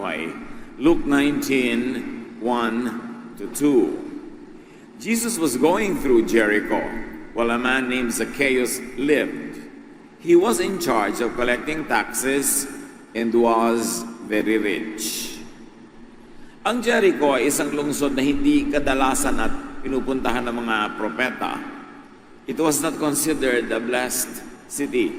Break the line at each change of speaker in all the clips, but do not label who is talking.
buhay. Luke 19:1-2. Jesus was going through Jericho while a man named Zacchaeus lived. He was in charge of collecting taxes and was very rich. Ang Jericho ay isang lungsod na hindi kadalasan at pinupuntahan ng mga propeta. It was not considered a blessed city.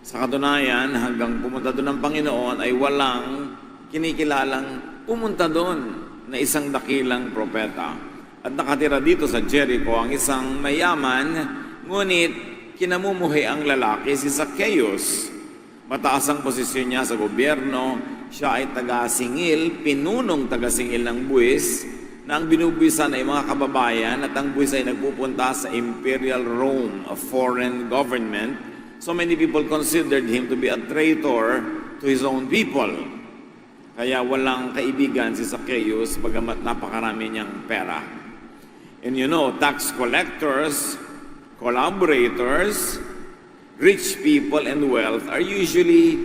Sa katunayan, hanggang pumunta doon ng Panginoon ay walang kinikilalang pumunta doon na isang dakilang propeta. At nakatira dito sa Jericho ang isang mayaman, ngunit kinamumuhay ang lalaki si Zacchaeus. Mataas ang posisyon niya sa gobyerno, siya ay taga-singil, pinunong taga-singil ng buwis, na ang binubuwisan ay mga kababayan at ang buwis ay nagpupunta sa Imperial Rome, a foreign government. So many people considered him to be a traitor to his own people. Kaya walang kaibigan si Zacchaeus bagamat napakarami niyang pera. And you know, tax collectors, collaborators, rich people and wealth are usually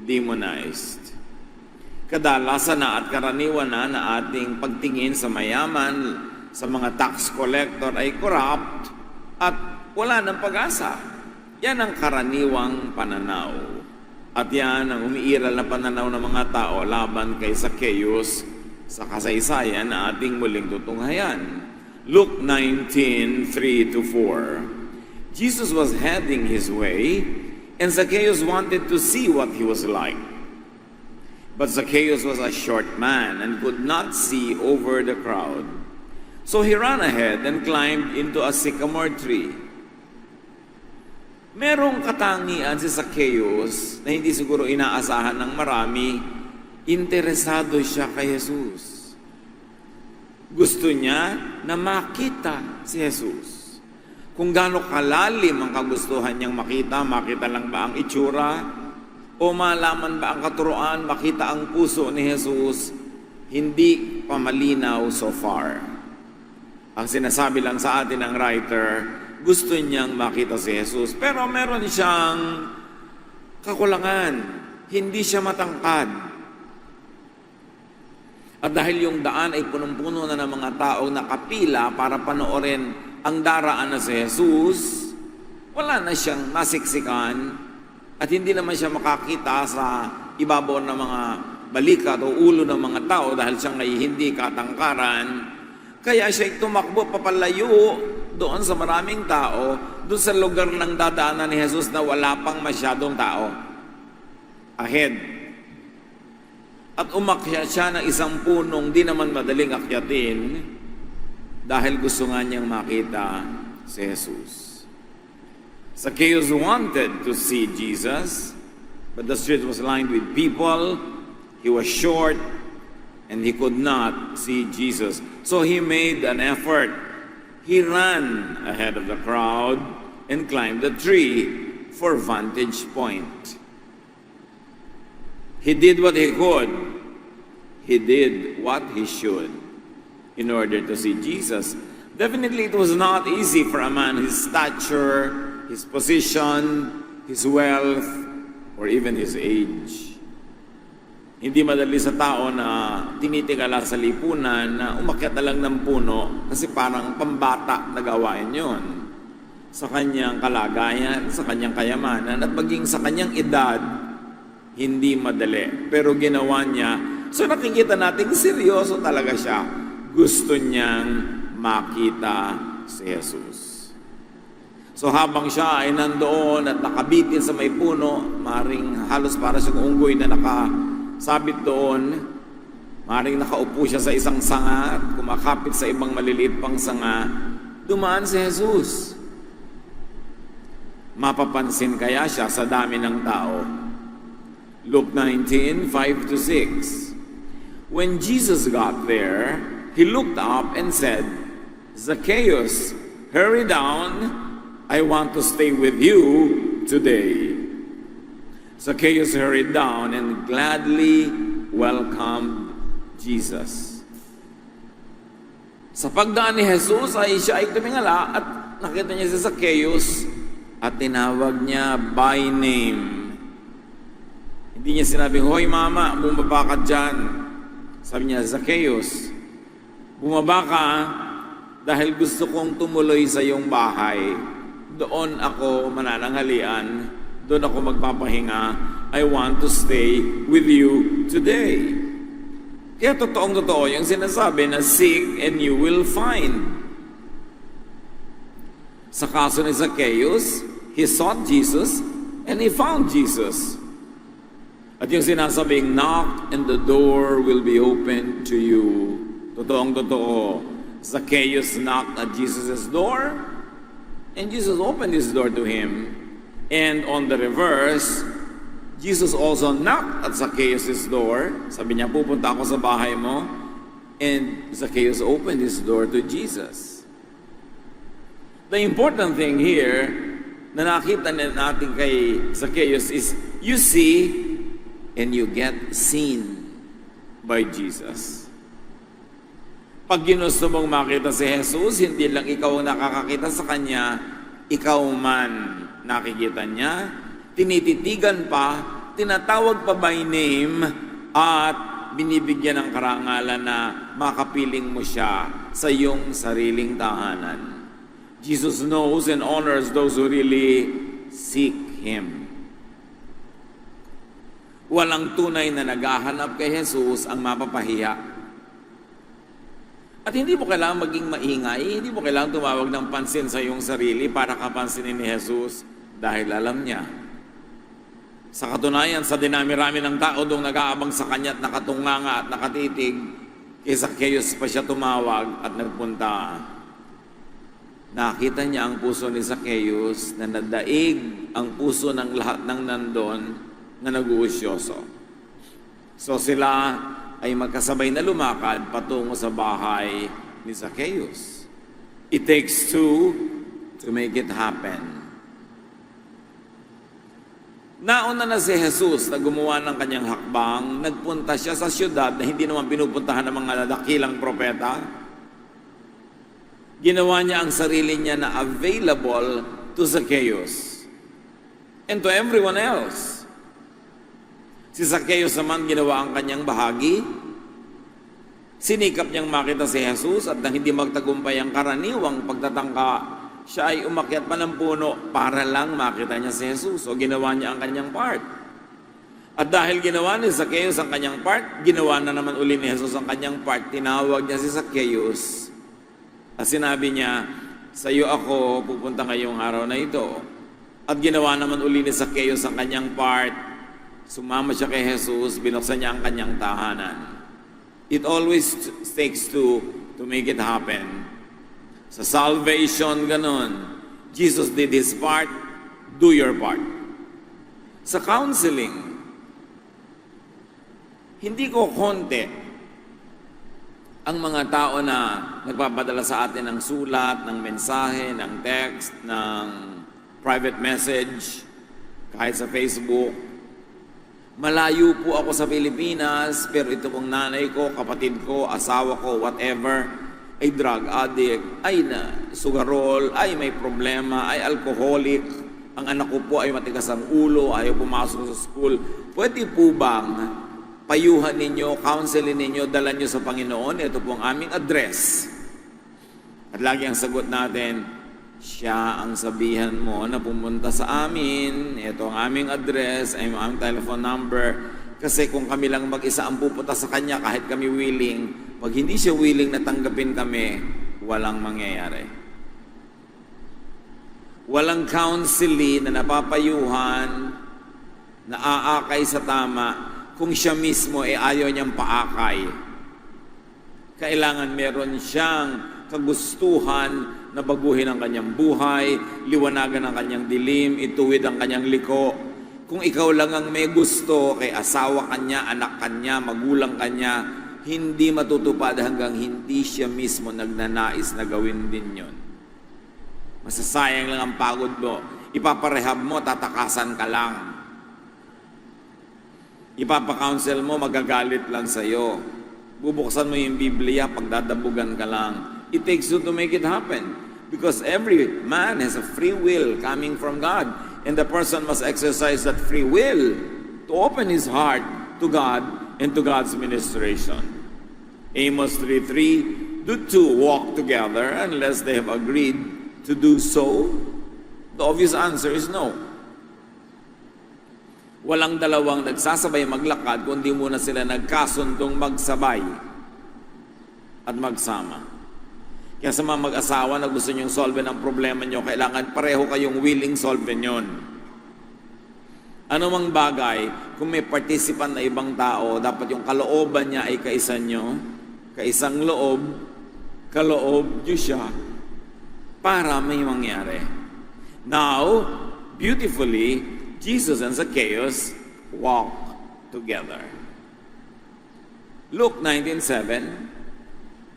demonized. Kadalasan na at karaniwan na ating pagtingin sa mayaman, sa mga tax collector ay corrupt at wala ng pag-asa. Yan ang karaniwang pananaw. At yan ang umiiral na pananaw ng mga tao laban kay Zacchaeus sa kasaysayan na ating muling tutunghayan. Luke 19:3-4. Jesus was heading his way, and Zacchaeus wanted to see what he was like. But Zacchaeus was a short man and could not see over the crowd. So he ran ahead and climbed into a sycamore tree. Merong katangian si Zacchaeus na hindi siguro inaasahan ng marami, interesado siya kay Jesus. Gusto niya na makita si Jesus. Kung gaano kalalim ang kagustuhan niyang makita lang ba ang itsura? O malaman ba ang katuruan, makita ang puso ni Jesus? Hindi pa malinaw so far. Ang sinasabi lang sa atin ng writer, gusto niyang makita si Jesus. Pero meron siyang kakulangan. Hindi siya matangkad. At dahil yung daan ay punong-puno na ng mga taong nakapila para panoorin ang daraan na si Jesus, wala na siyang nasiksikan at hindi naman siya makakita sa ibabaw ng mga balikat o ulo ng mga tao dahil siya ngay hindi katangkaran. Kaya siya tumakbo papalayo doon sa maraming tao, doon sa lugar ng dadaanan ni Jesus na wala pang masyadong tao. Ahead. At umakyat siya ng isang punong di naman madaling akyatin dahil gusto nga niyang makita si Jesus. Zacchaeus wanted to see Jesus, but the street was lined with people. He was short, and he could not see Jesus. So he made an effort. He ran ahead of the crowd and climbed the tree for vantage point. He did what he could. He did what he should in order to see Jesus. Definitely it was not easy for a man his stature, his position, his wealth, or even his age. Hindi madali sa tao na tinitingala sa lipunan na umakyat na lang ng puno kasi parang pambata na gawain yun. Sa kanyang kalagayan, sa kanyang kayamanan, at maging sa kanyang edad, hindi madali. Pero ginawa niya. So nakikita natin, seryoso talaga siya. Gusto niyang makita si Jesus. So habang siya ay nandoon at nakabitin sa may puno, maring halos para siyang unggoy na nakasabit doon, maring nakaupo siya sa isang sanga at kumakapit sa ibang maliliit pang sanga, dumaan si Jesus. Mapapansin kaya siya sa dami ng tao? Luke 19:5-6. When Jesus got there, he looked up and said, Zacchaeus, hurry down. I want to stay with you today. Zacchaeus hurried down and gladly welcomed Jesus. Sa pagdaan ni Jesus ay siya ay tumingala at nakita niya si Zacchaeus at tinawag niya by name. Hindi niya sinabing, "Hoy mama, bumaba ka dyan." Sabi niya, "Zacchaeus, bumaba ka dahil gusto kong tumuloy sa iyong bahay. Doon ako manananghalian, doon ako magpapahinga. I want to stay with you today." Kaya totoong-totoo yung sinasabi na seek and you will find. Sa kaso ni Zacchaeus, he sought Jesus and he found Jesus. At yung sinasabing, knock and the door will be open to you. Totoong-totoo, Zacchaeus knocked at Jesus' door and Jesus opened his door to him. And on the reverse, Jesus also knocked at Zacchaeus' door. Sabi niya, pupunta ako sa bahay mo. And Zacchaeus opened his door to Jesus. The important thing here na nakita natin kay Zacchaeus is you see and you get seen by Jesus. Pag ginusto mong makita si Jesus, hindi lang ikaw ang nakakakita sa Kanya, ikaw man nakikita Niya, tinititigan pa, tinatawag pa by name, at binibigyan ng karangalan na makapiling mo siya sa iyong sariling tahanan. Jesus knows and honors those who really seek Him. Walang tunay na naghahanap kay Jesus ang mapapahiya. At hindi mo kailangan maging maingay, hindi mo kailangan tumawag ng pansin sa iyong sarili para kapansinin ni Jesus dahil alam niya. Sa katunayan, sa dinami-rami ng tao doong nag-aabang sa Kanya at nakatunganga at nakatitig, kay Zacchaeus pa siya tumawag at nagpunta. Nakita niya ang puso ni Zacchaeus na nadaig ang puso ng lahat ng nandon na nag-uusyoso. So sila ay magkasabay na lumakad patungo sa bahay ni Zacchaeus. It takes two to make it happen. Nauna na si Jesus na gumawa ng kanyang hakbang, nagpunta siya sa syudad na hindi naman pinupuntahan ng mga dakilang propeta. Ginawa niya ang sarili niya na available to Zacchaeus and to everyone else. Si Zacchaeus naman ginawa ang kanyang bahagi. Sinikap niyang makita si Jesus at nang hindi magtagumpay ang karaniwang pagtatangka, siya ay umakyat pa ng puno para lang makita niya si Jesus. O ginawa niya ang kanyang part. At dahil ginawa ni Zacchaeus ang kanyang part, ginawa na naman uli ni Jesus ang kanyang part. Tinawag niya si Zacchaeus. At sinabi niya, sa iyo ako pupunta ngayong araw na ito. At ginawa naman uli ni Zacchaeus ang kanyang part. Sumama siya kay Jesus, binuksan niya ang kanyang tahanan. It always takes two to make it happen. Sa salvation, ganon. Jesus did His part, do your part. Sa counseling, hindi ko konti ang mga tao na nagpapadala sa atin ng sulat, ng mensahe, ng text, ng private message, kahit sa Facebook. Malayo po ako sa Pilipinas, pero ito pong nanay ko, kapatid ko, asawa ko, whatever, ay drug addict, ay sugarol, ay may problema, ay alcoholic, ang anak ko po ay matigas ang ulo, ayaw pumasok sa school. Pwede po bang payuhan ninyo, counselin ninyo, dala nyo sa Panginoon? Ito po ang aming address. At lagi ang sagot natin, siya ang sabihan mo na pumunta sa amin, ito ang aming address, ay ang aming telephone number. Kasi kung kami lang mag-isa ang pupunta sa Kanya, kahit kami willing, pag hindi siya willing na tanggapin kami, walang mangyayari. Walang counseling na napapayuhan, na aakay sa tama, kung siya mismo ay ayaw niyang paakay. Kailangan meron siyang kagustuhan na baguhin ang kanyang buhay, liwanagan ang kanyang dilim, ituwid ang kanyang liko. Kung ikaw lang ang may gusto kay asawa kanya, anak kanya, magulang kanya, hindi matutupad hanggang hindi siya mismo nagnanais na gawin din yon. Masasayang lang ang pagod mo. Ipaparehab mo, tatakasan ka lang. Ipapakounsel mo, magagalit lang sa'yo. Bubuksan mo yung Biblia, pagdadabugan ka lang. It takes two to make it happen. Because every man has a free will coming from God. And the person must exercise that free will to open his heart to God and to God's ministration. Amos 3:3, do two walk together unless they have agreed to do so? The obvious answer is no. Walang dalawang nagsasabay maglakad kundi muna sila nagkasundong magsabay at magsama. Kaya sa mga mag-asawa na gusto nyong solve ang problema nyo, kailangan pareho kayong willing solve yun. Ano mang bagay, kung may participant na ibang tao, dapat yung kalooban niya ay kaisa nyo, kaisang loob, kaloob nyo siya, para may mangyari. Now, beautifully, Jesus and Zacchaeus walk together. Luke 19:7,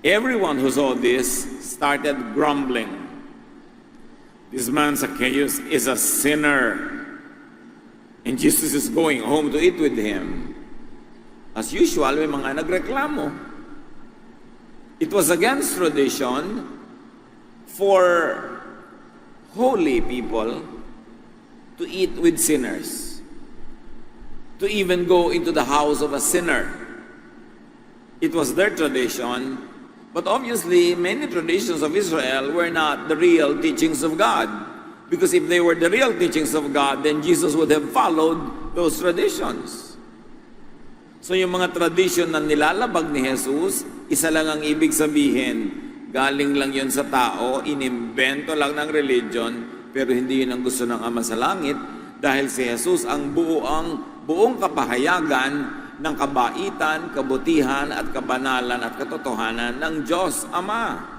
everyone who saw this started grumbling. This man Zacchaeus is a sinner, and Jesus is going home to eat with him. As usual, may mga nagreklamo. It was against tradition for holy people to eat with sinners, to even go into the house of a sinner. It was their tradition, but obviously many traditions of Israel were not the real teachings of God. Because if they were the real teachings of God, then Jesus would have followed those traditions. So yung mga tradition na nilalabag ni Jesus, isa lang ang ibig sabihin, galing lang yun sa tao, inimbento lang ng religion, pero hindi yun ang gusto ng Ama sa Langit, dahil si Jesus ang buong kapahayagan ng kabaitan, kabutihan at kabanalan at katotohanan ng Diyos Ama.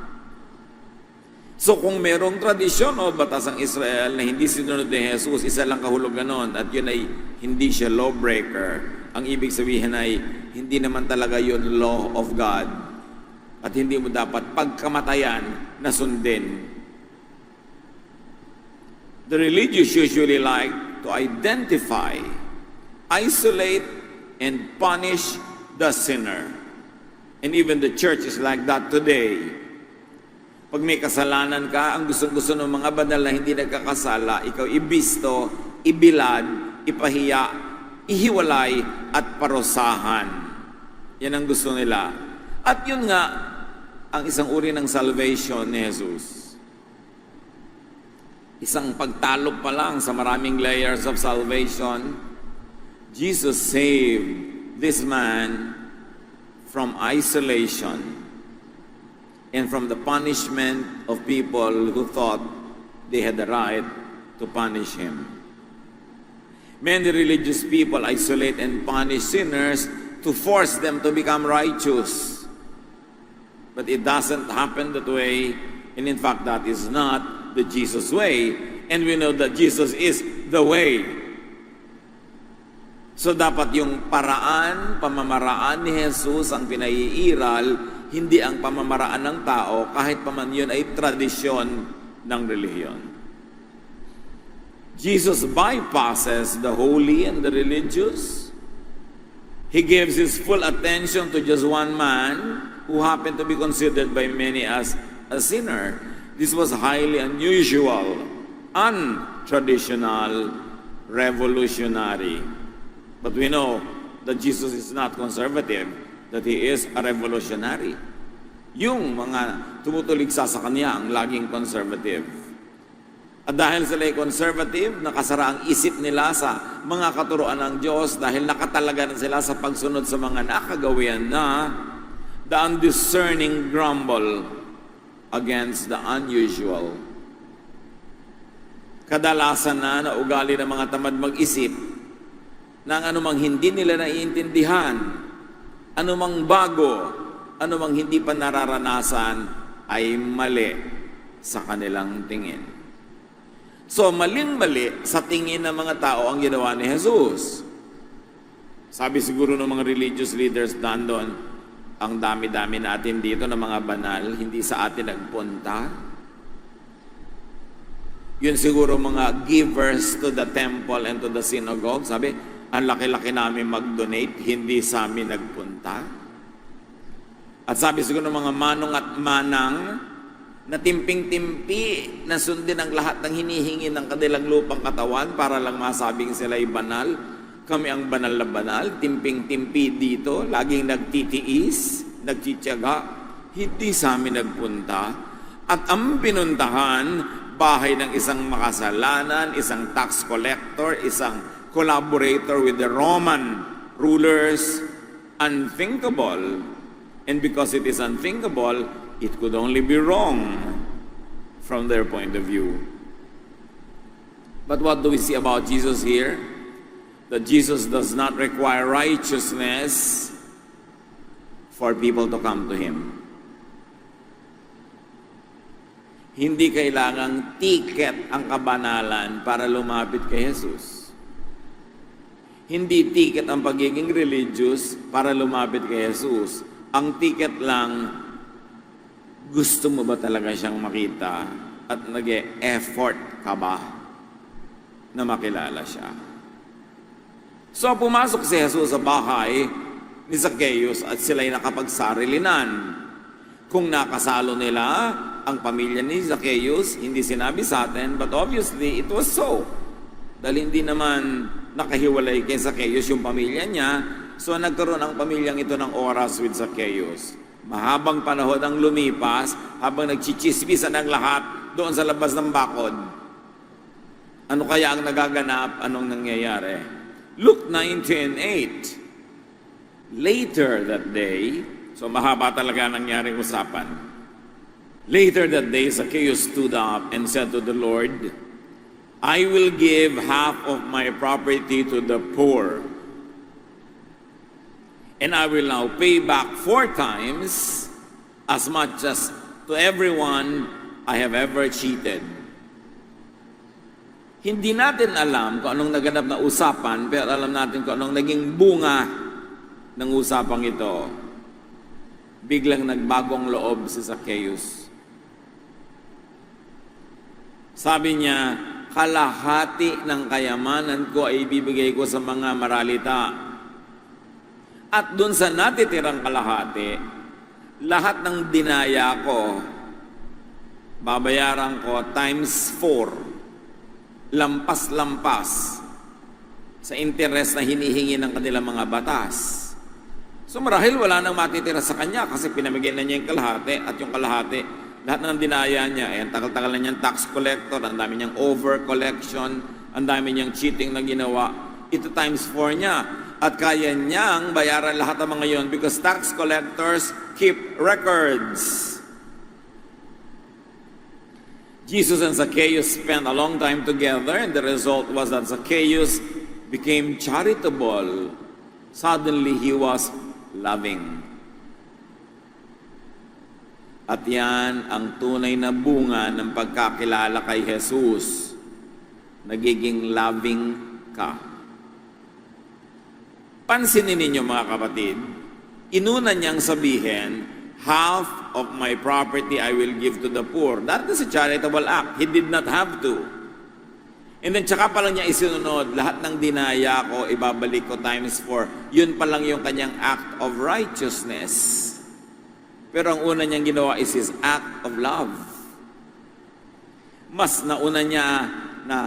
So kung merong tradisyon o batas ang Israel na hindi sinunod ni Jesus, isa lang kahulugan nun, at yun ay hindi siya lawbreaker. Ang ibig sabihin ay hindi naman talaga yun law of God at hindi mo dapat pagkamatayan na sundin. The religious usually like to identify, isolate, and punish the sinner. And even the church is like that today. Pag may kasalanan ka, ang gusto-gusto ng mga banal na hindi nagkakasala, ikaw ibisto, ibilad, ipahiya, ihiwalay, at parusahan. Yan ang gusto nila. At yun nga, ang isang uri ng salvation ni Jesus. Isang pagtalog pa lang sa maraming layers of salvation, Jesus saved this man from isolation and from the punishment of people who thought they had the right to punish him. Many religious people isolate and punish sinners to force them to become righteous. But it doesn't happen that way, and in fact, that is not the Jesus way. And we know that Jesus is the way. So dapat yung pamamaraan ni Jesus ang pinaiiral, hindi ang pamamaraan ng tao, kahit pa man yun ay tradisyon ng relihiyon. Jesus bypasses the holy and the religious. He gives his full attention to just one man who happened to be considered by many as a sinner. This was highly unusual, untraditional, revolutionary. But we know that Jesus is not conservative, that he is a revolutionary. Yung mga tumutuligsa sa kanya ang laging conservative. At dahil sila ay conservative, nakasara ang isip nila sa mga katuruan ng Diyos dahil nakatalaga na sila sa pagsunod sa mga nakagawian na the undiscerning grumble against the unusual. Kadalasan na ugali ng mga tamad mag-isip ng anumang hindi nila naiintindihan, anumang bago, anumang hindi pa nararanasan ay mali sa kanilang tingin. So, maling-mali sa tingin ng mga tao ang ginawa ni Jesus. Sabi siguro ng mga religious leaders doon, ang dami-dami natin dito ng mga banal, hindi sa atin nagpunta. Yun siguro mga givers to the temple and to the synagogue. Sabi, ang laki-laki namin mag-donate, hindi sa amin nagpunta. At sabi siguro ng mga manong at manang na timping-timpi na sundin ang lahat ng hinihingi ng kanilang lupang katawan para lang masabing sila'y banal. Kami ang banal na banal, timping-timpi dito, laging nagtitiis, nagtitiyaga, hindi sa amin nagpunta. At ang pinuntahan, bahay ng isang makasalanan, isang tax collector, isang collaborator with the Roman rulers, unthinkable. And because it is unthinkable, it could only be wrong from their point of view. But what do we see about Jesus here? That Jesus does not require righteousness for people to come to Him. Hindi kailangang ticket ang kabanalan para lumapit kay Jesus. Hindi ticket ang pagiging religious para lumapit kay Jesus. Ang ticket lang, gusto mo ba talaga siyang makita at nag-e-effort ka ba na makilala siya? So pumasok si Jesus sa bahay ni Zacchaeus at sila'y nakapagsarilinan. Kung nakasalo nila ang pamilya ni Zacchaeus, hindi sinabi sa atin, but obviously it was so. Dahil hindi naman nakahiwalay kay Zacchaeus yung pamilya niya, so nagkaroon ang pamilyang ito ng oras with Zacchaeus. Mahabang panahon ang lumipas habang nagchichismisan ang lahat doon sa labas ng bakod. Ano kaya ang nagaganap? Anong nangyayari? Luke 19:8. Later that day, so mahaba talaga nangyaring usapan. Later that day, Zacchaeus stood up and said to the Lord, I will give half of my property to the poor. And I will now pay back 4 times as much as to everyone I have ever cheated. Hindi natin alam kung anong naganap na usapan, pero alam natin kung anong naging bunga ng usapang ito. Biglang nagbagong loob si Zacchaeus. Sabi niya, kalahati ng kayamanan ko ay ibibigay ko sa mga maralita. At dun sa natitirang kalahati, lahat ng dinaya ko, babayaran ko times 4. Lampas-lampas sa interes na hinihingi ng kanilang mga batas. So marahil wala nang matitira sa kanya kasi pinamigay na niya yung kalahati at yung kalahati, lahat ng dinaya niya, ang tagal-tagal na niyang tax collector, ang dami niyang over-collection, ang dami niyang cheating na ginawa, ito times 4 niya. At kaya niyang bayaran lahat ng mga yon because tax collectors keep records. Jesus and Zacchaeus spent a long time together, and the result was that Zacchaeus became charitable. Suddenly, he was loving. At yan ang tunay na bunga ng pagkakilala kay Jesus. Nagiging loving ka. Pansinin ninyo mga kapatid, inuna niyang sabihin, half of my property I will give to the poor. That is a charitable act. He did not have to. And then tsaka pa lang niya isinunod, lahat ng dinaya ko, ibabalik ko times 4. Yun pa lang yung kanyang act of righteousness. Pero ang una niyang ginawa is his act of love. Mas nauna niya na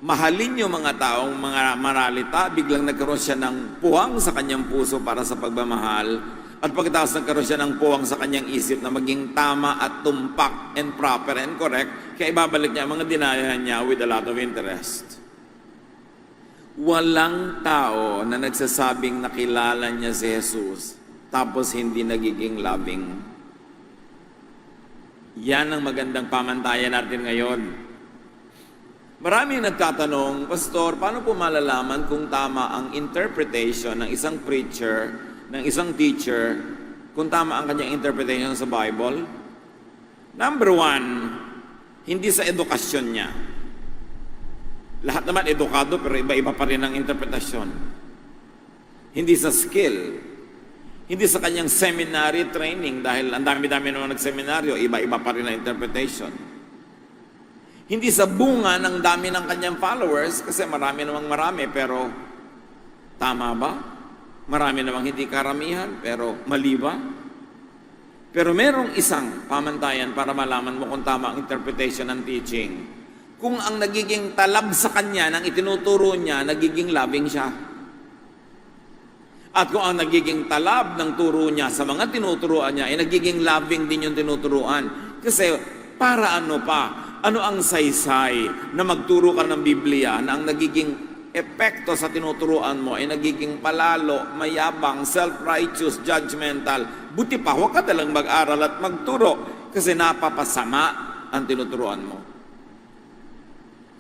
mahalin yung mga taong mga maralita, biglang nagkaroon siya ng puwang sa kanyang puso para sa pagmamahal. At pagkatapos nagkaroon siya ng puwang sa kanyang isip na maging tama at tumpak and proper and correct, kaya ibabalik niya ang mga dinaya niya with a lot of interest. Walang tao na nagsasabing nakilala niya si Jesus tapos hindi nagiging loving. Yan ang magandang pamantayan natin ngayon. Maraming nagtatanong, Pastor, paano po malalaman kung tama ang interpretation ng isang preacher, ng isang teacher, kung tama ang kanyang interpretation sa Bible? Number 1, hindi sa edukasyon niya. Lahat naman edukado, pero iba-iba pa rin ang interpretasyon. Hindi sa skill. Hindi sa kanyang seminary training, dahil ang dami-dami naman nagseminaryo, iba-iba pa rin ang interpretation. Hindi sa bunga ng dami ng kanyang followers, kasi marami, pero tama ba? Marami namang hindi karamihan, pero mali ba? Pero merong isang pamantayan para malaman mo kung tama ang interpretation ng teaching. kung ang nagiging talab sa kanya ng itinuturo niya, nagiging loving siya. At kung ang nagiging talab ng turo niya sa mga tinuturuan niya, ay nagiging loving din yung tinuturuan. Kasi para ano pa? Ano ang saysay na magturo ka ng Biblia na ang nagiging epekto sa tinuturuan mo ay nagiging palalo, mayabang, self-righteous, judgmental. Buti pa, huwag ka talang mag-aral at magturo kasi napapasama ang tinuturuan mo.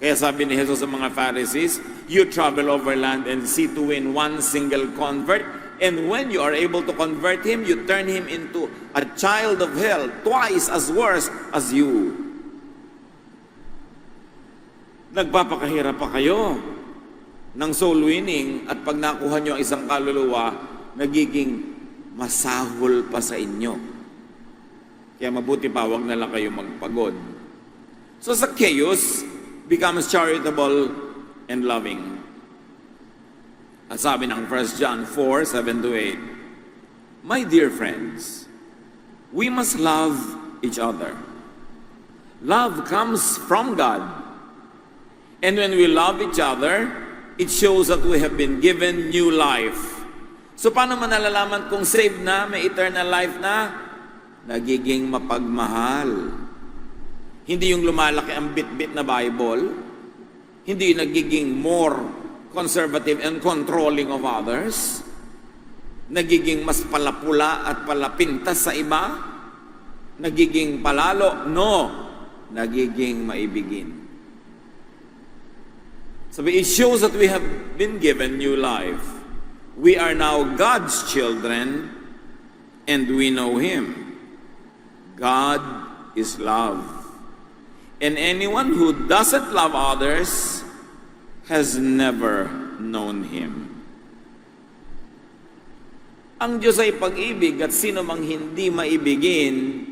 Kaya sabi ni Jesus sa mga Pharisees, you travel over land and sea to win one single convert, and when you are able to convert him, you turn him into a child of hell, twice as worse as you. Nagpapakahirap pa kayo ng soul winning at pag nakuha nyo ang isang kaluluwa, nagiging masahol pa sa inyo. Kaya mabuti pa, huwag na lang kayo magpagod. So Zacchaeus becomes charitable and loving. At sabi ng 1 John 4:7-8, my dear friends, we must love each other. Love comes from God. And when we love each other, it shows that we have been given new life. So paano man nalalaman kung saved na, may eternal life na? Nagiging mapagmahal. Hindi yung lumalaki ang bit-bit na Bible. Hindi nagiging more conservative and controlling of others. Nagiging mas palapula at palapintas sa iba. Nagiging palalo. No. Nagiging maibigin. Sabi, it shows that we have been given new life. We are now God's children and we know Him. God is love. And anyone who doesn't love others has never known Him. Ang Diyos ay pag-ibig at sino mang hindi maibigin,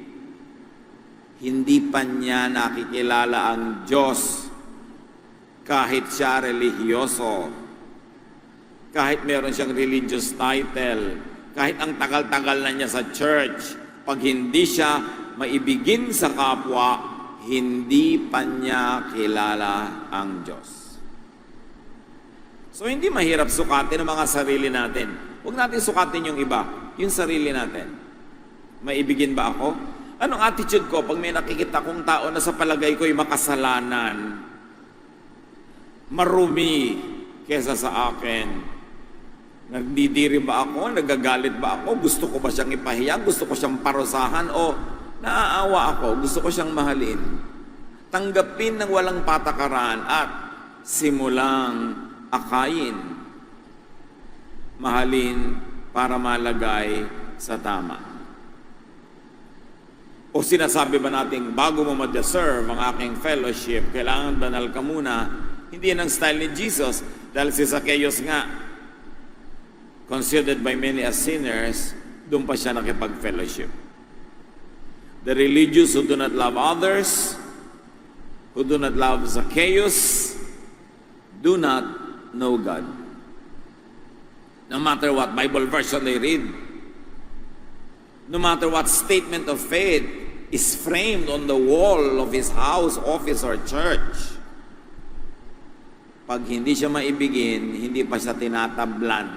hindi pa niya nakikilala ang Diyos kahit siya relihiyoso, kahit meron siyang religious title, kahit ang tagal-tagal na niya sa church, pag hindi siya maibigin sa kapwa, hindi pa niya kilala ang Diyos. So hindi mahirap sukatin ang mga sarili natin. Huwag natin sukatin yung iba, yung sarili natin. Maibigin ba ako? Anong attitude ko pag may nakikita kong tao na sa palagay ko'y makasalanan, marumi kesa sa akin? Nagdidiri ba ako? Nagagalit ba ako? Gusto ko ba siyang ipahiya? Gusto ko siyang parusahan? O naaawa ako? Gusto ko siyang mahalin? Tanggapin ng walang patakaran at simulang akayin. Mahalin para malagay sa tama. O sinasabi ba natin, bago mo ma-deserve ang aking fellowship, kailangan banal ka muna? Hindi yan ang style ni Jesus. Dahil si Zacchaeus nga, considered by many as sinners, doon pa siya nakipag-fellowship. The religious who do not love others, who do not love Zacchaeus, do not know God. No matter what Bible version they read, no matter what statement of faith is framed on the wall of his house, office, or church, pag hindi siya maibigin, hindi pa siya tinatablan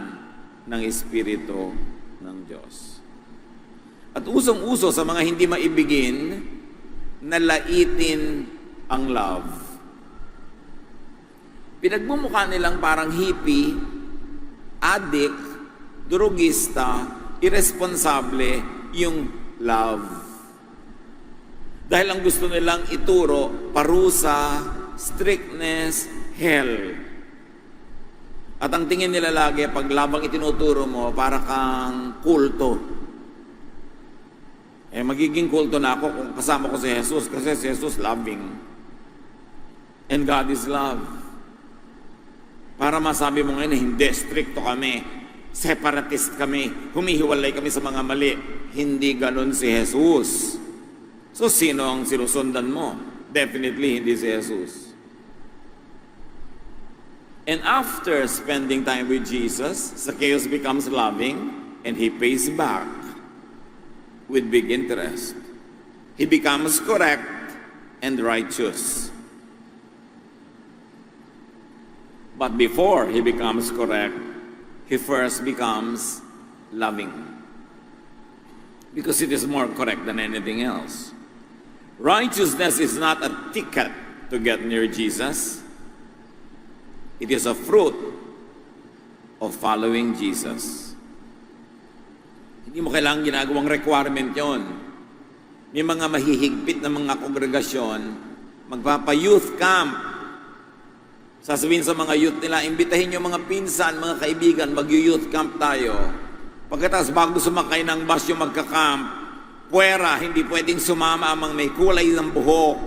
ng Espiritu ng Diyos. At usong-uso sa mga hindi maibigin, nalaitin ang love. Pinagmumukha nilang parang hippie, addict, drugista, irresponsable yung love. Dahil ang gusto nilang ituro, parusa, strictness, hell. At ang tingin nila lagi, pag labang itinuturo mo, para kang kulto. Magiging kulto na ako kung kasama ko si Jesus, kasi si Jesus loving. And God is love. Para masabi mo ngayon, hindi, stricto kami, separatist kami, humihiwalay kami sa mga mali. Hindi ganun si Jesus. So, sino ang sinusundan mo? Definitely, hindi si Jesus. And after spending time with Jesus, Zacchaeus becomes loving and he pays back with big interest. He becomes correct and righteous. But before he becomes correct, he first becomes loving. Because it is more correct than anything else. Righteousness is not a ticket to get near Jesus. It is a fruit of following Jesus. Hindi mo kailangang ginagawang requirement yon. May mga mahihigpit na mga kongregasyon, magpapa-youth camp. Sasabihin sa mga youth nila, imbitahin nyo mga pinsan, mga kaibigan, mag-youth camp tayo. Pagkatapos bago sumakay ng bus yung magka-camp, puwera, hindi pwedeng sumama ang mga may kulay ng buhok,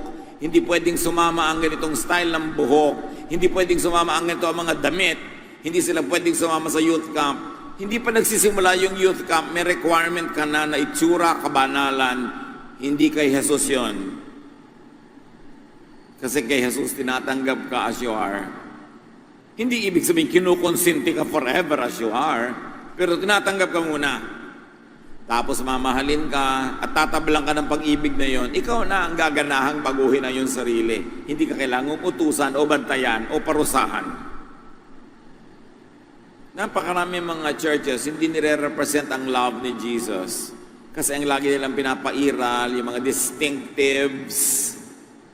hindi pwedeng sumama ang ganitong style ng buhok, hindi pwedeng sumama ang ganito ang mga damit, hindi sila pwedeng sumama sa youth camp. Hindi pa nagsisimula yung youth camp, may requirement ka na itsura, kabanalan, hindi kay Jesus yon. Kasi kay Jesus tinatanggap ka as you are. Hindi ibig sabihin kinukonsinti ka forever as you are, pero tinatanggap ka muna. Tapos mamahalin ka at tatablang ka ng pag-ibig na yon. Ikaw na ang gaganahang baguhin na yung sarili. Hindi ka kailangang utusan o bantayan o parusahan. Napakarami mga churches hindi nire-represent ang love ni Jesus. Kasi ang lagi nilang pinapairal, yung mga distinctives,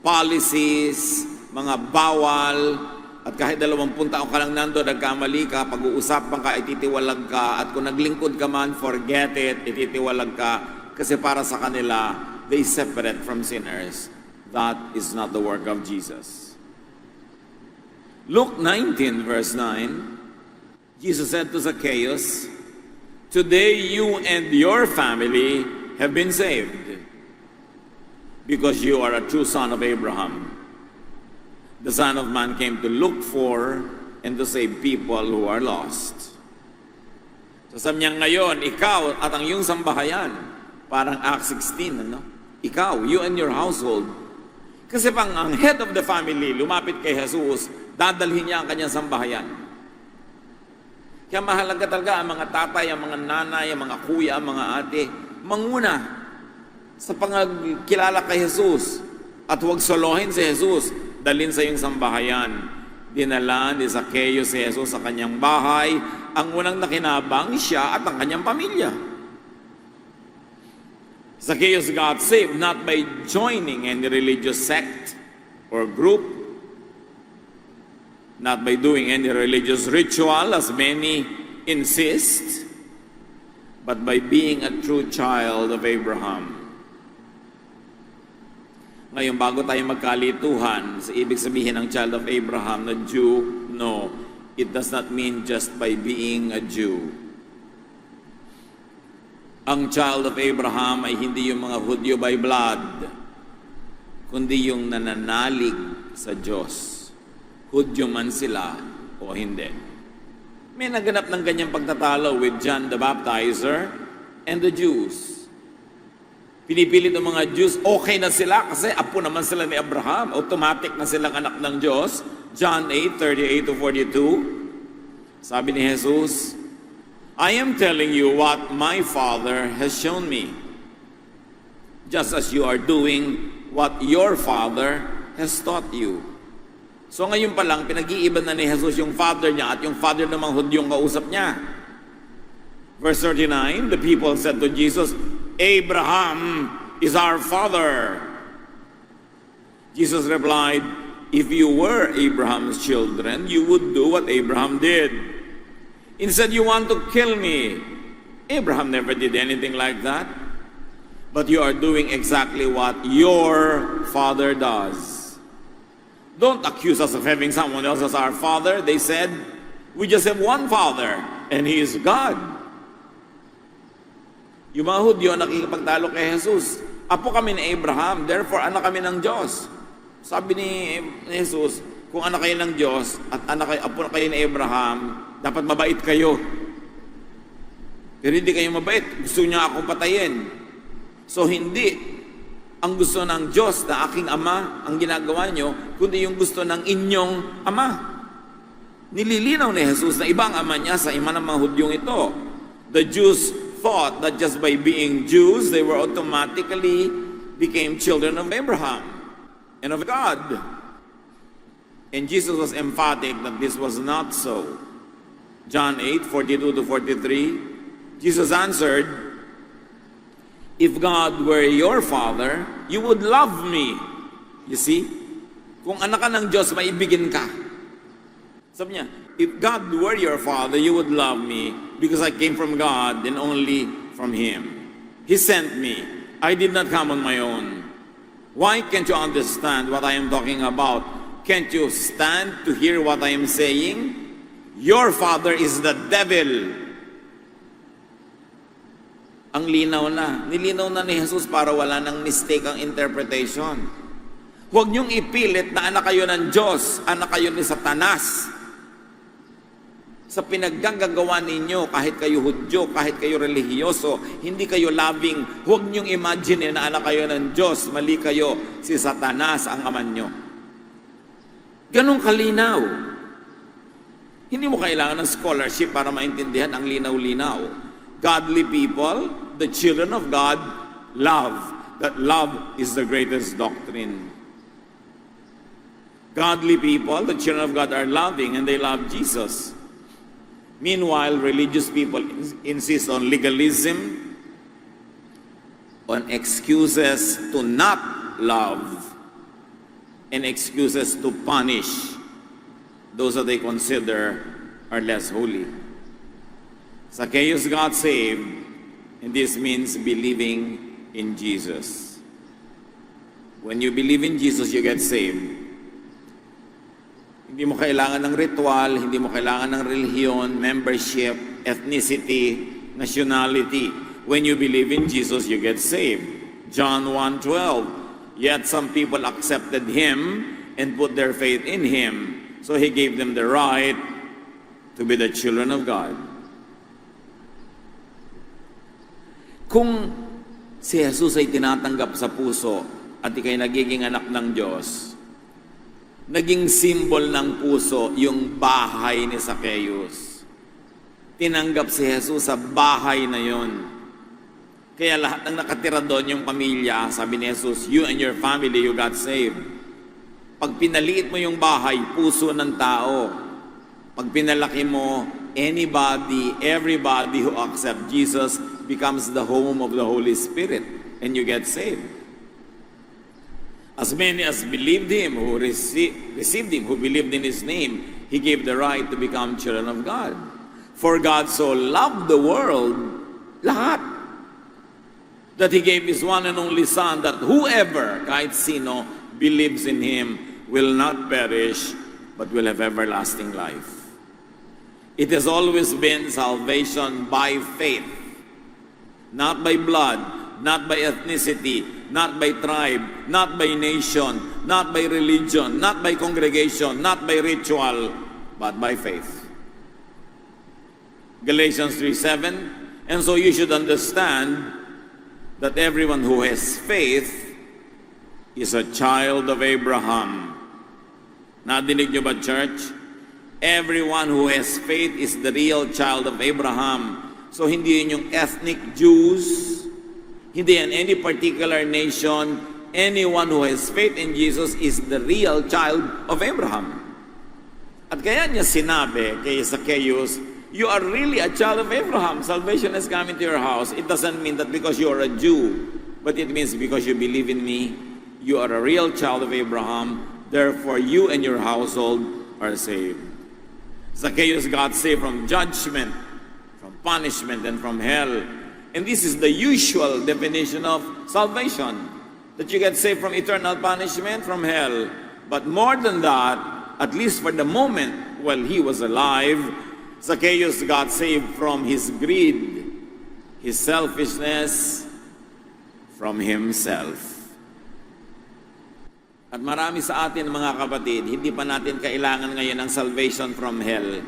policies, mga bawal, at kahit 20 taon ka lang nando, nagkamali ka, pag-uusapan ka, ititiwalag ka, at kung naglingkod ka man, forget it, ititiwalag ka, kasi para sa kanila, they separate from sinners. That is not the work of Jesus. Luke 19 verse 9, Jesus said to Zacchaeus, "Today you and your family have been saved, because you are a true son of Abraham. The Son of Man came to look for and to save people who are lost." So sabi niya ngayon, ikaw at ang iyong sambahayan, parang Acts 16, ano? Ikaw, you and your household. Kasi pang ang head of the family, lumapit kay Jesus, dadalhin niya ang kanyang sambahayan. Kaya mahalaga talaga ang mga tatay, ang mga nanay, ang mga kuya, ang mga ate, manguna sa pangkilala kay Jesus at huwag solohin si Jesus, dalhin sa iyong sambahayan. Dinala ni Zacchaeus si Jesus sa kanyang bahay. Ang unang nakinabang siya at ang kanyang pamilya. Zacchaeus got saved not by joining any religious sect or group, not by doing any religious ritual as many insist, but by being a true child of Abraham. Ngayon, bago tayo magkalituhan sa ibig sabihin ng child of Abraham na Jew, no, it does not mean just by being a Jew. Ang child of Abraham ay hindi yung mga Hudyo by blood, kundi yung nananalig sa Diyos. Hudyo man sila o hindi. May naganap ng ganyang pagtatalo with John the Baptizer and the Jews. Pinipilit ng mga Jews, okay na sila kasi apo naman sila ni Abraham. Automatic na silang anak ng Diyos. John 8:38-42. Sabi ni Jesus, "I am telling you what my Father has shown me, just as you are doing what your Father has taught you." So ngayon pa lang, pinag-iiban na ni Jesus yung Father niya at yung Father ng mga Hudyong kausap niya. Verse 39, the people said to Jesus, "Abraham is our father." Jesus replied, "If you were Abraham's children, you would do what Abraham did. Instead, you want to kill me. Abraham never did anything like that. But you are doing exactly what your father does." Don't accuse us of having someone else as our father. They said, "We just have one father, and he is God." Yung mga Hudyo nakikipagtalo kay Jesus, apo kami ni Abraham, therefore anak kami ng Diyos. Sabi ni Jesus, kung anak kayo ng Diyos at apo kayo ni Abraham, dapat mabait kayo. Pero hindi kayo mabait, gusto niya akong patayin. So hindi ang gusto ng Diyos na aking ama ang ginagawa nyo, kundi yung gusto ng inyong ama. Nililinaw ni Jesus na ibang ama niya sa ima ng mga Hudyong ito. The Jews thought that just by being Jews, they were automatically became children of Abraham and of God. And Jesus was emphatic that this was not so. John 8:42 to 43, Jesus answered, "If God were your Father, you would love me." You see? Kung anak ka ng Diyos, maibigin ka. Sabi niya, "If God were your Father, you would love me because I came from God and only from Him. He sent me. I did not come on my own. Why can't you understand what I am talking about? Can't you stand to hear what I am saying? Your father is the devil." Ang linaw na. Nilinaw na ni Jesus para wala nang mistake ang interpretation. Huwag niyong ipilit na anak kayo ng Diyos, anak kayo ni Satanas. Sa pinaggagawa ninyo, kahit kayo Hudyo, kahit kayo relihiyoso, hindi kayo loving, huwag niyong imagine na anak kayo ng Diyos, mali kayo, si Satanas ang ama niyo. Ganong kalinaw. Hindi mo kailangan ng scholarship para maintindihan ang linaw-linaw. Godly people, the children of God, love. That love is the greatest doctrine. Godly people, the children of God, are loving and they love Jesus. Meanwhile, religious people insist on legalism, on excuses to not love, and excuses to punish those that they consider are less holy. Zacchaeus got saved, and this means believing in Jesus. When you believe in Jesus, you get saved. Hindi mo kailangan ng ritual, hindi mo kailangan ng relihiyon, membership, ethnicity, nationality. When you believe in Jesus, you get saved. John 1:12. Yet some people accepted Him and put their faith in Him. So He gave them the right to be the children of God. Kung si Jesus ay tinatanggap sa puso at ikay nagiging anak ng Diyos, naging symbol ng puso yung bahay ni Zacchaeus. Tinanggap si Jesus sa bahay na yon. Kaya lahat ng nakatira doon yung pamilya, sabi ni Jesus, you and your family, you got saved. Pag pinaliit mo yung bahay, puso ng tao. Pag pinalaki mo, anybody, everybody who accepts Jesus becomes the home of the Holy Spirit and you get saved. As many as believed Him, who received Him, who believed in His name, He gave the right to become children of God. For God so loved the world, lahat, that He gave His one and only Son, that whoever, kahit sino, believes in Him will not perish, but will have everlasting life. It has always been salvation by faith, not by blood, not by ethnicity, not by tribe, not by nation, not by religion, not by congregation, not by ritual, but by faith. Galatians 3:7, and so you should understand that everyone who has faith is a child of Abraham. Nadinig niyo ba, church? Everyone who has faith is the real child of Abraham. So hindi yun yung ethnic Jews, hindi yan any particular nation. Anyone who has faith in Jesus is the real child of Abraham. At kaya niya sinabi kay Zacchaeus, you are really a child of Abraham. Salvation has come into your house. It doesn't mean that because you are a Jew, but it means because you believe in me, you are a real child of Abraham. Therefore, you and your household are saved. Zacchaeus got saved from judgment, from punishment, and from hell. And this is the usual definition of salvation, that you get saved from eternal punishment, from hell. But more than that, at least for the moment while he was alive, Zacchaeus got saved from his greed, his selfishness, from himself. At marami sa atin, mga kapatid, hindi pa natin kailangan ngayon ng salvation from hell.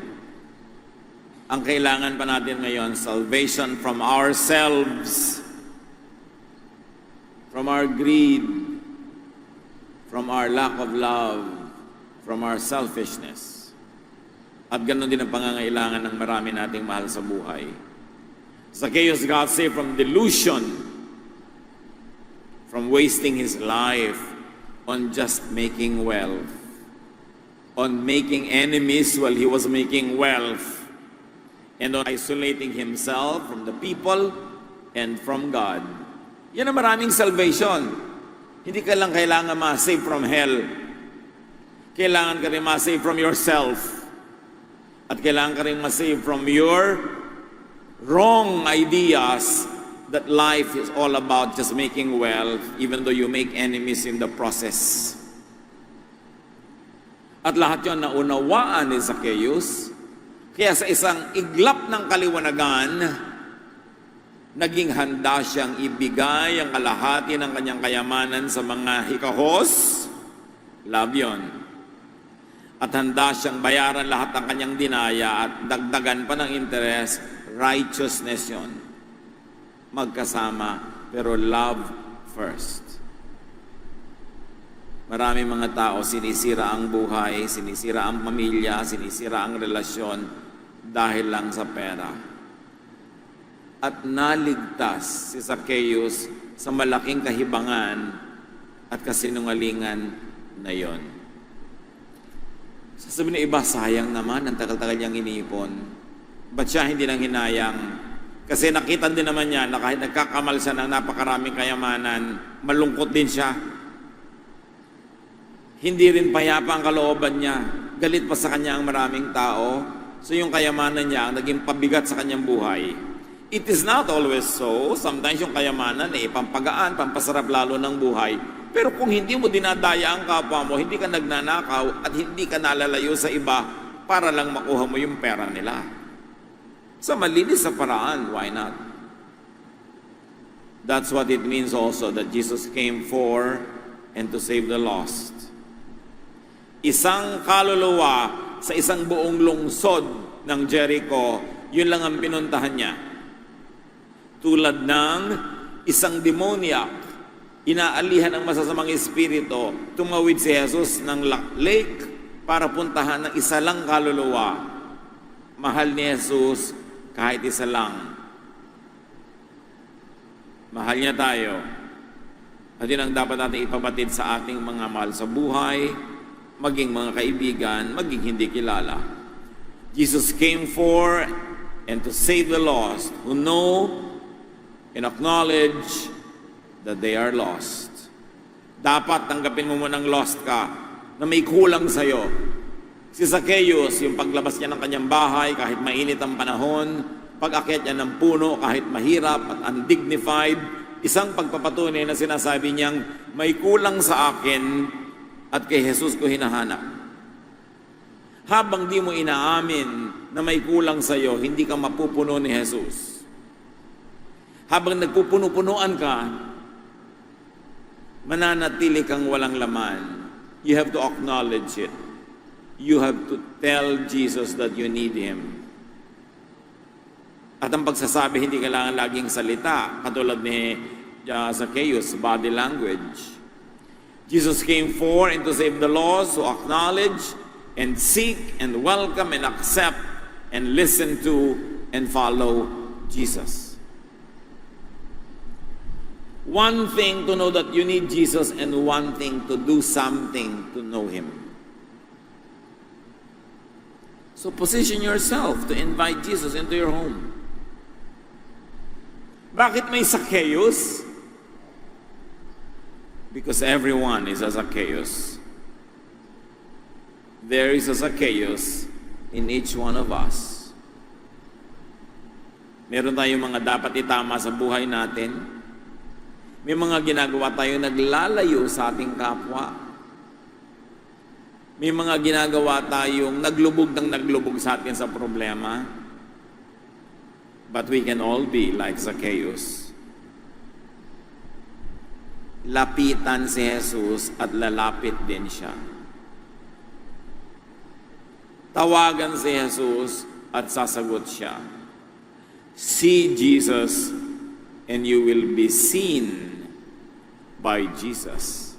Ang kailangan pa natin ngayon, salvation from ourselves, from our greed, from our lack of love, from our selfishness. At ganoon din ang pangangailangan ng marami nating mahal sa buhay. Zacchaeus got saved from delusion, from wasting his life on just making wealth. on making enemies while he was making wealth, and on isolating himself from the people and from God. Yan ang maraming salvation. Hindi ka lang kailangan ma-save from hell. Kailangan ka rin ma-save from yourself. At kailangan ka rin ma-save from your wrong ideas that life is all about just making wealth, even though you make enemies in the process. At lahat yun naunawaan ni Zacchaeus. Kaya sa isang iglap ng kaliwanagan, naging handa siyang ibigay ang kalahati ng kanyang kayamanan sa mga hikahos. Love yun. At handa siyang bayaran lahat ng kanyang dinaya at dagdagan pa ng interest. Righteousness yun. Magkasama, pero love first. Maraming mga tao sinisira ang buhay, sinisira ang pamilya, sinisira ang relasyon dahil lang sa pera. At naligtas si Zacchaeus sa malaking kahibangan at kasinungalingan na yon. Sasabihin ng iba, sayang naman, ang tagal-tagal niyang inipon. Ba't siya hindi nang hinayang? Kasi nakita din naman niya na kahit nagkakamal siya ng napakaraming kayamanan, malungkot din siya. Hindi rin payapa ang kalooban niya. Galit pa sa kanya ang maraming tao. So yung kayamanan niya ang naging pabigat sa kanyang buhay. It is not always so. Sometimes yung kayamanan pampagaan, pampasarap lalo ng buhay. Pero kung hindi mo dinadaya ang kapwa mo, hindi ka nagnanakaw at hindi ka nalalayo sa iba para lang makuha mo yung pera nila. Sa malinis sa paraan, why not? That's what it means also that Jesus came for and to save the lost. Isang kaluluwa sa isang buong lungsod ng Jericho, yun lang ang pinuntahan niya. Tulad ng isang demoniac, inaalihan ng masasamang espiritu, tumawid si Jesus ng lake para puntahan ng isa lang kaluluwa. Mahal ni Jesus kahit isa lang. Mahal niya tayo. At yun ang dapat natin ipabatid sa ating mga mahal sa buhay, maging mga kaibigan, maging hindi kilala. Jesus came for and to save the lost who know and acknowledge that they are lost. Dapat tanggapin mo munang lost ka, na may kulang sa'yo. Si Zacchaeus, yung paglabas niya ng kanyang bahay, kahit mainit ang panahon, pag-akyat niya ng puno, kahit mahirap at undignified, isang pagpapatunay na sinasabi niyang, may kulang sa akin at kay Jesus ko hinahanap. Habang di mo inaamin na may kulang sa iyo, hindi ka mapupuno ni Jesus. Habang nagpupuno-punuan ka, mananatili kang walang laman. You have to acknowledge it. You have to tell Jesus that you need Him. At ang pagsasabi, hindi kailangan laging salita, katulad ni Zacchaeus, body language. Jesus came for and to save the lost, to acknowledge and seek and welcome and accept and listen to and follow Jesus. One thing to know that you need Jesus and one thing to do something to know Him. So position yourself to invite Jesus into your home. Bakit may Zacchaeus? Because everyone is a Zacchaeus. There is a Zacchaeus in each one of us. Meron tayong mga dapat itama sa buhay natin. May mga ginagawa tayo naglalayo sa ating kapwa. May mga ginagawa tayong naglubog sa atin sa problema. But we can all be like Zacchaeus. Lapitan si Jesus at lalapit din siya. Tawagan si Jesus at sasagot siya. See Jesus and you will be seen by Jesus.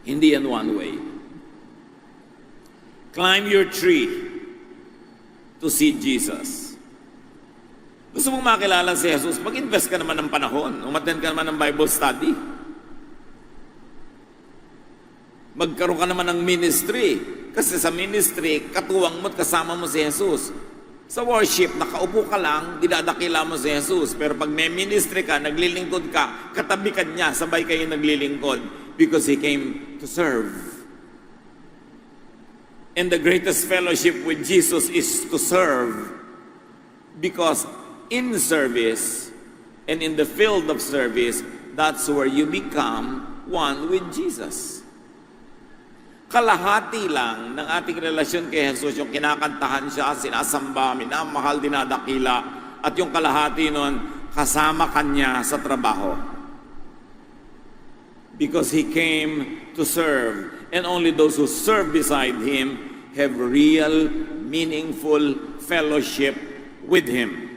Hindi yan one way. Climb your tree to see Jesus. Gusto mong makilala si Jesus, mag-invest ka naman ng panahon. Umattend ka naman ng Bible study. Magkaroon ka naman ng ministry. Kasi sa ministry, katuwang mo at kasama mo si Jesus. Sa worship, nakaupo ka lang, dinadakila mo si Jesus. Pero pag may ministry ka, naglilingkod ka, katabi ka niya, sabay kayo naglilingkod. Because He came to serve. And the greatest fellowship with Jesus is to serve. Because in service, and in the field of service, that's where you become one with Jesus. Kalahati lang ng ating relasyon kay Jesus, yung kinakantahan siya, sinasamba, minamahal, dinadakila, at yung kalahati nun, kasama kanya sa trabaho. Because He came to serve, and only those who serve beside Him have real, meaningful fellowship with Him.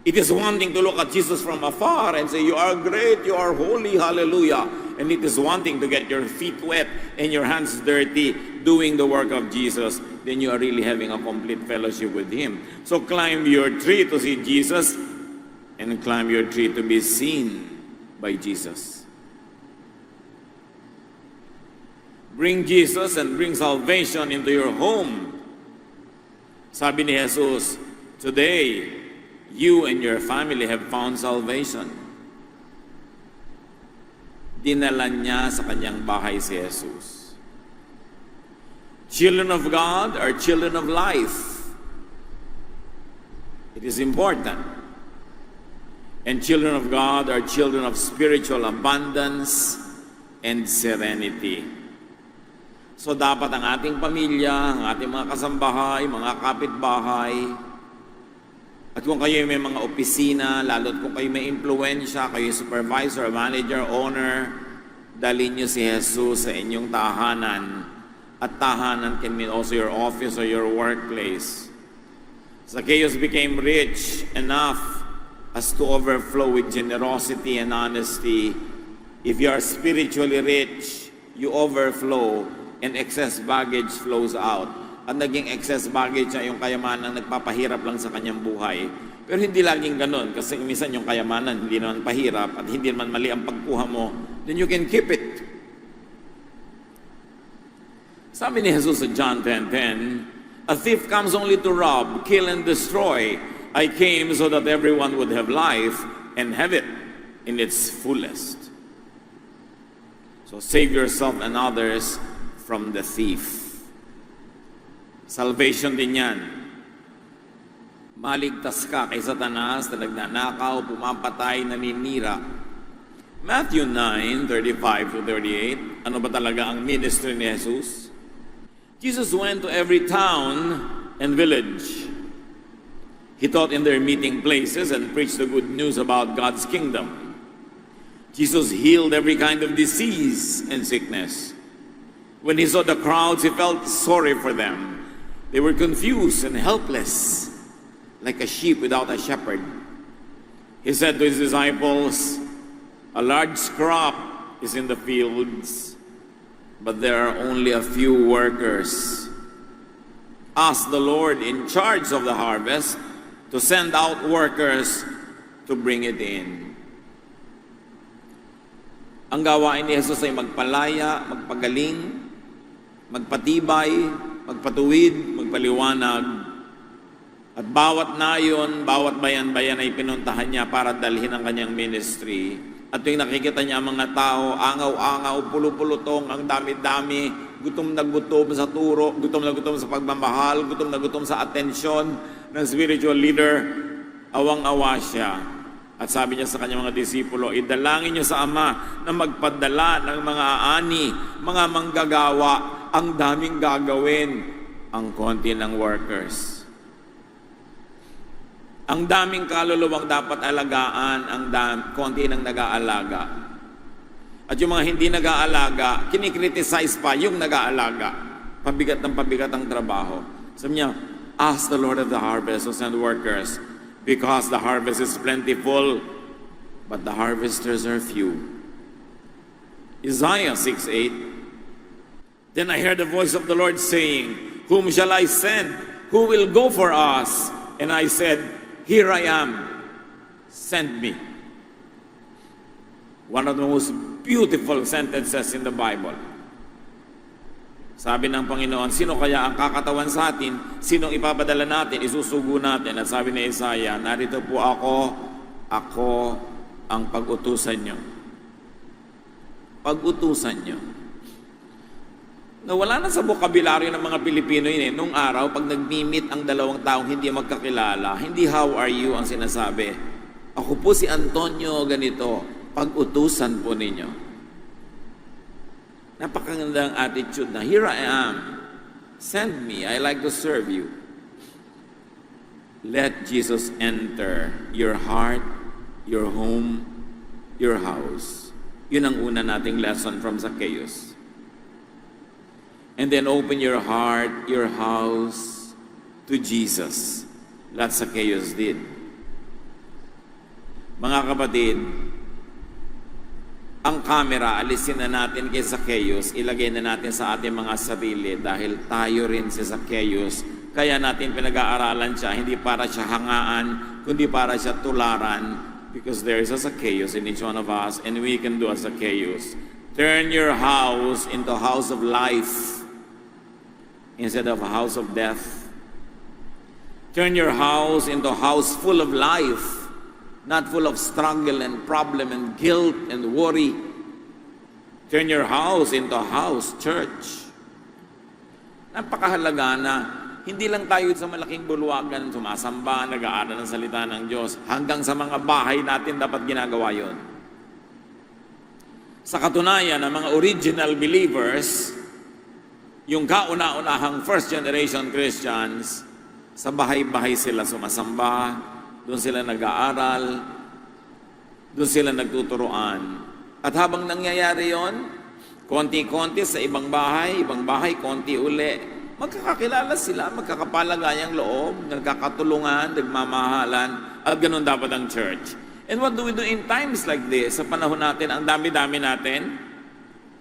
It is one thing to look at Jesus from afar and say, "You are great, you are holy, hallelujah." And it is one thing to get your feet wet and your hands dirty doing the work of Jesus. Then you are really having a complete fellowship with Him. So climb your tree to see Jesus and climb your tree to be seen by Jesus. Bring Jesus and bring salvation into your home. Sabi ni Jesus, today, you and your family have found salvation. Dinala niya sa kanyang bahay si Jesus. Children of God are children of life. It is important. And children of God are children of spiritual abundance and serenity. So dapat ang ating pamilya, ang ating mga kasambahay, mga kapitbahay, at kung kayo may mga opisina, lalo't kung kayo may impluensya, kayo supervisor, manager, owner, dalhin niyo si Jesus sa inyong tahanan. At tahanan can mean also your office or your workplace. Zacchaeus became rich enough as to overflow with generosity and honesty. If you are spiritually rich, you overflow and excess baggage flows out. Ang naging excess baggage niya yung kayamanan nagpapahirap lang sa kanyang buhay. Pero hindi laging ganun kasi minsan yung kayamanan hindi naman pahirap at hindi naman mali ang pagkuha mo, then you can keep it. Sabi ni Jesus sa John 10:10, "A thief comes only to rob, kill, and destroy. I came so that everyone would have life and have it in its fullest." So save yourself and others from the thief. Salvation din yan. Maligtas ka kay Satanas na nagnanakaw, pumapatay, naninira. Matthew 9:35-38. Ano ba talaga ang ministry ni Jesus? Jesus went to every town and village. He taught in their meeting places and preached the good news about God's kingdom. Jesus healed every kind of disease and sickness. When He saw the crowds, He felt sorry for them. They were confused and helpless, like a sheep without a shepherd. He said to His disciples, "A large crop is in the fields, but there are only a few workers. Ask the Lord in charge of the harvest to send out workers to bring it in." Ang gawain ni Jesus ay magpalaya, magpagaling, magpatibay, magpatuwid, magpaliwanag. At bawat nayon, bawat bayan-bayan ay pinuntahan niya para dalhin ang kanyang ministry. At tuwing nakikita niya ang mga tao, angaw-angaw, pulo-pulutong, ang dami-dami, gutom na gutom sa turo, gutom na gutom sa pagmamahal, gutom na gutom sa atensyon ng spiritual leader, awang-awa siya. At sabi niya sa kanyang mga disipulo, idalangin niyo sa Ama na magpadala ng mga ani, mga manggagawa, ang daming gagawin, ang konti ng workers. Ang daming kaluluwang dapat alagaan, ang konti ng nag-aalaga. At yung mga hindi nag-aalaga, kinikriticize pa yung nag-aalaga. Pabigat ang trabaho. Sabi niya, ask the Lord of the harvest to send workers, because the harvest is plentiful, but the harvesters are few. Isaiah 6:8. Then I heard the voice of the Lord saying, "Whom shall I send? Who will go for us?" And I said, "Here I am. Send me." One of the most beautiful sentences in the Bible. Sabi ng Panginoon, sino kaya ang kakatawan sa atin? Sinong ipapadala natin? Isusugo natin. At sabi ni Isaiah, narito po ako ang pag-utusan nyo. Pag-utusan nyo. Nawala na sa bokabularyo ng mga Pilipino yun eh. Nung araw, pag nag-meet ang dalawang taong hindi magkakilala, hindi how are you ang sinasabi. Ako po si Antonio ganito, pag-utusan po ninyo. Napakagandang attitude na, here I am, send me, I like to serve you. Let Jesus enter your heart, your home, your house. Yun ang una nating lesson from Zacchaeus. And then open your heart, your house to Jesus. That Zacchaeus did. Mga kapatid, ang camera, alisin na natin kay Zacchaeus, ilagay na natin sa ating mga sarili dahil tayo rin si Zacchaeus. Kaya natin pinag-aaralan siya, hindi para siya hangaan, kundi para siya tularan. Because there is a Zacchaeus in each one of us and we can do a Zacchaeus. Turn your house into a house of life instead of a house of death. Turn your house into a house full of life, not full of struggle and problem and guilt and worry. Turn your house into a house, church. Napakahalaga na hindi lang tayo sa malaking bulwagan, sumasamba, nag-aaral ng salita ng Diyos, hanggang sa mga bahay natin dapat ginagawa yon. Sa katunayan, ng mga original believers, yung kauna-unahang first generation Christians, sa bahay-bahay sila sumasamba, doon sila nag-aaral, doon sila nagtuturoan. At habang nangyayari yon, konti-konti sa ibang bahay, konti uli, magkakakilala sila, magkakapalagayang loob, nagkakatulungan, nagmamahalan, at ganun dapat ang church. And what do we do in times like this? Sa panahon natin, ang dami-dami natin,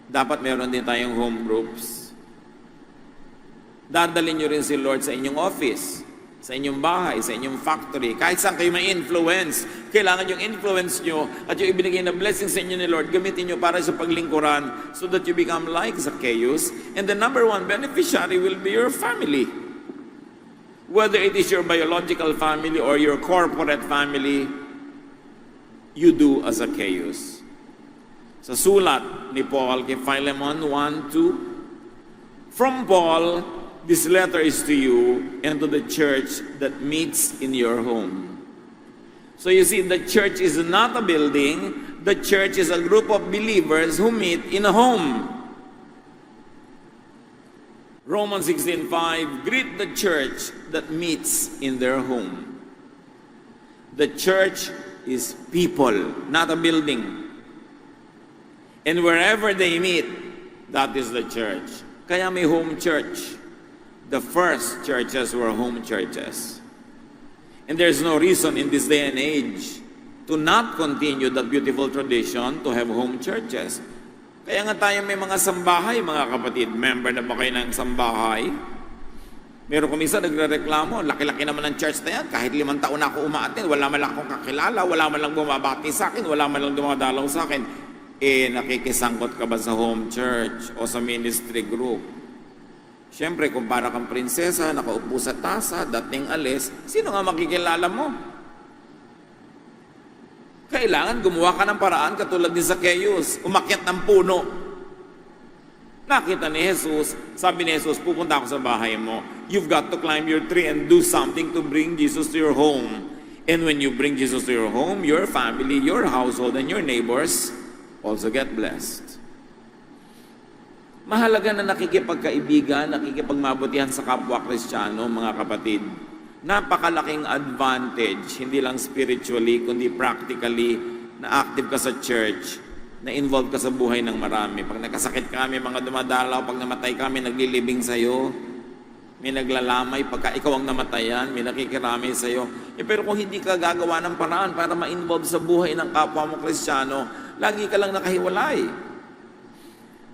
dapat meron din tayong home groups. Dadalhin nyo rin si Lord sa inyong office, sa inyong bahay, sa inyong factory, kahit saan kayo may influence. Kailangan yung influence nyo at yung ibinigay na blessing sa inyo ni Lord, gamitin nyo para sa paglingkuran so that you become like Zacchaeus. And the number one beneficiary will be your family. Whether it is your biological family or your corporate family, you do as Zacchaeus. Sa sulat ni Paul kay Philemon 1:2, from Paul, this letter is to you and to the church that meets in your home. So you see, the church is not a building. The church is a group of believers who meet in a home. Romans 16:5, greet the church that meets in their home. The church is people, not a building. And wherever they meet, that is the church. Kaya may home church. The first churches were home churches. And there's no reason in this day and age to not continue that beautiful tradition to have home churches. Kaya nga tayo may mga sambahay, mga kapatid. Member na ba kayo ng sambahay? Meron ko minsan nagre-reklamo, laki-laki naman ng church na yan. Kahit 5 taon na ako umaatin, wala man lang akong kakilala, wala man lang bumabati sa akin, wala man lang dumadalaw sa akin. Nakikisangkot ka ba sa home church o sa ministry group? Siyempre, kung para kang prinsesa, nakaupo sa tasa, dating alis, sino nga makikilala mo? Kailangan gumawa ka ng paraan katulad ni Zacchaeus, umakyat ng puno. Nakita ni Jesus, sabi ni Jesus, pupunta ako sa bahay mo. You've got to climb your tree and do something to bring Jesus to your home. And when you bring Jesus to your home, your family, your household, and your neighbors also get blessed. Mahalaga na nakikipagkaibigan, nakikipagmabutihan sa kapwa Kristiyano, mga kapatid. Napakalaking advantage, hindi lang spiritually, kundi practically, na active ka sa church, na involved ka sa buhay ng marami. Pag nagkasakit kami, mga dumadalaw, pag namatay kami, naglilibing sa'yo, may naglalamay, pagka ikaw ang namatayan, may nakikiramay sa'yo. Pero kung hindi ka gagawa ng paraan para ma-involve sa buhay ng kapwa mo Kristiyano, lagi ka lang nakahiwalay.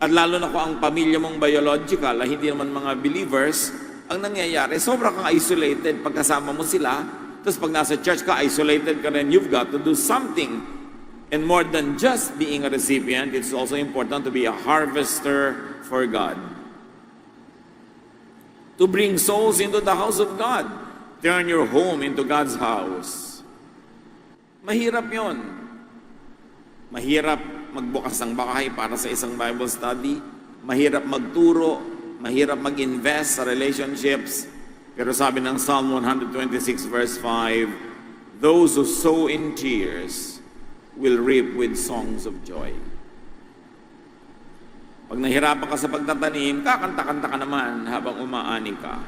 At lalo na kung ang pamilya mong biological, hindi naman mga believers, ang nangyayari, sobra kang isolated pagkasama mo sila. Tapos pag nasa church ka, isolated ka rin, you've got to do something. And more than just being a recipient, it's also important to be a harvester for God. to bring souls into the house of God. Turn your home into God's house. Mahirap yon. Mahirap magbukas ng bahay para sa isang Bible study. Mahirap magturo. Mahirap mag-invest sa relationships. Pero sabi ng Psalm 126 verse 5, those who sow in tears will reap with songs of joy. Pag nahirapan ka sa pagtatanim, kakanta-kanta ka naman habang umaani ka.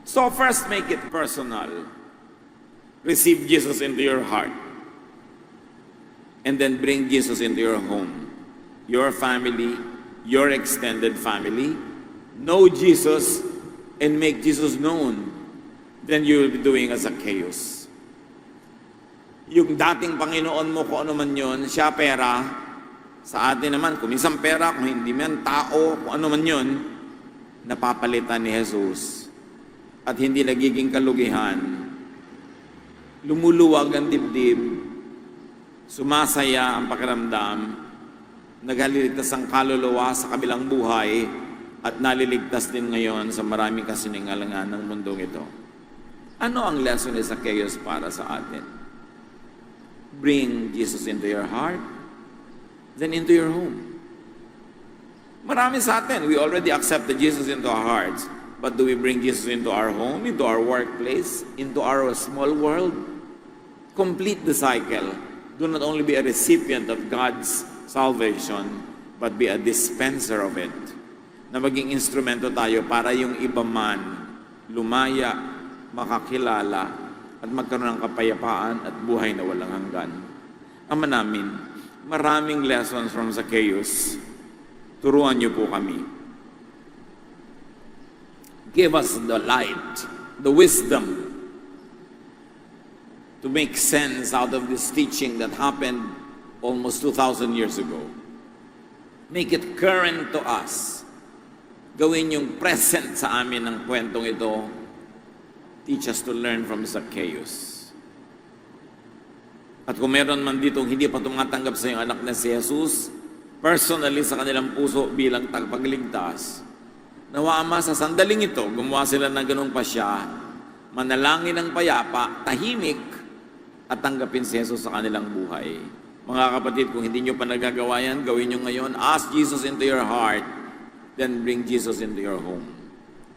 So first, make it personal. Receive Jesus into your heart. And then bring Jesus into your home, your family, your extended family. Know Jesus and make Jesus known. Then you will be doing as Zacchaeus. Yung dating Panginoon mo, kung ano man yun, siya pera. Sa atin naman, kung minsan pera, kung hindi man tao, kung ano man yun, napapalitan ni Jesus. At hindi nagiging kalugihan. Lumuluwag ang dibdib, sumasaya ang pakiramdam, naghaliligtas ang kaluluwa sa kabilang buhay, at naliligtas din ngayon sa maraming kasiningalangan ng mundong ito. Ano ang lesson ni Zacchaeus para sa atin? Bring Jesus into your heart, then into your home. Marami sa atin, we already accepted Jesus into our hearts. But do we bring Jesus into our home, into our workplace, into our small world? Complete the cycle. Do not only be a recipient of God's salvation, but be a dispenser of it. Na maging instrumento tayo para yung iba man lumaya, makakilala, at magkaroon ng kapayapaan at buhay na walang hanggan. Ama namin, maraming lessons from Zacchaeus. Turuan niyo po kami. Give us the light, the wisdom to make sense out of this teaching that happened almost 2,000 years ago. Make it current to us. Gawin yung present sa amin ng kwentong ito. Teach us to learn from Zacchaeus. At kung meron man ditong hindi pa tumatanggap sa iyong anak na si Jesus, personally sa kanilang puso bilang tagapagligtas, nawa Ama, sa sandaling ito, gumawa sila ng ganung pasya, manalangin ng payapa, tahimik, at tanggapin si Jesus sa kanilang buhay. Mga kapatid, kung hindi nyo pa nagagawa yan, gawin nyo ngayon. Ask Jesus into your heart, then bring Jesus into your home.